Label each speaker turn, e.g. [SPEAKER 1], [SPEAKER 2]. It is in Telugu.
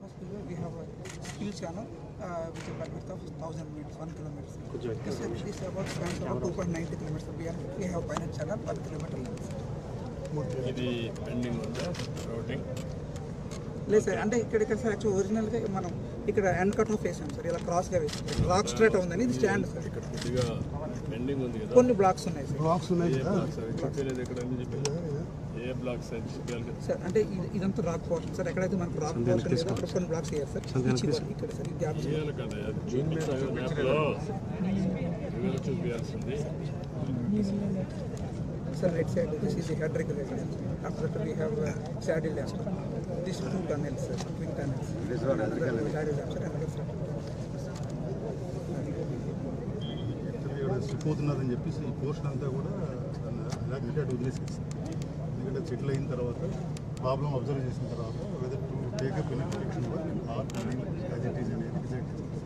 [SPEAKER 1] First, we have a steel channel with a bandwidth of 1000 meters, 1 kilometer. This about spans about 2.90 kilometers beyond. We have pilot channel 1 kilometer length.
[SPEAKER 2] ఇది పెండింగ్ ఉందా రోటింగ్
[SPEAKER 1] లేదు సార్, అంటే ఇక్కడ సార్ యాక్చువల్ ఒరిజినల్గా మనం ఇక్కడ ఎండ్ కట్ ఆఫ్ వేసాం సార్, ఇలా క్రాస్గా వేసాం. రాక్ స్ట్రేట్ ఉందని ఇది స్టాండ్ సార్.
[SPEAKER 2] ఇక్కడ కొద్దిగా పెండింగ్ ఉంది కదా,
[SPEAKER 1] కొన్ని బ్లాక్స్ ఉన్నాయి సార్.
[SPEAKER 3] బ్లాక్స్ ఉన్నాయి
[SPEAKER 2] ఏ బ్లాక్స్ అవి చెప్పలేదు ఎక్కడ అని చెప్పారు. ఏ బ్లాక్స్ అని చెప్పాలి కదా
[SPEAKER 1] సార్. అంటే ఇదంతా రాక్ పోర్షన్ సార్. ఎక్కడైతే మనకు రాక్ పోర్షన్ లేదో అక్కడ కొన్ని బ్లాక్స్ వేయాలి సార్. ఇక్కడ సార్ ఈ గ్యాప్
[SPEAKER 2] చేయాలి కదా, అది చూపించాలి మ్యాప్లో river చూపించాల్సింది.
[SPEAKER 1] Sir, right side, this is the head regulator. After that, we have saddle lamp. These two tunnels, sir, twin tunnels. This one is the saddle lamp, sir, another sir.
[SPEAKER 3] పోతున్నారని చెప్పేసి ఈ పోర్షన్ అంతా కూడా అలాగే అటు వదిలేసేసి, ఎందుకంటే సెటిల్ అయిన తర్వాత ప్రాబ్లం అబ్జర్వ్ చేసిన తర్వాత whether to take up in as it is అనేది డిసైడ్ చేస్తాం.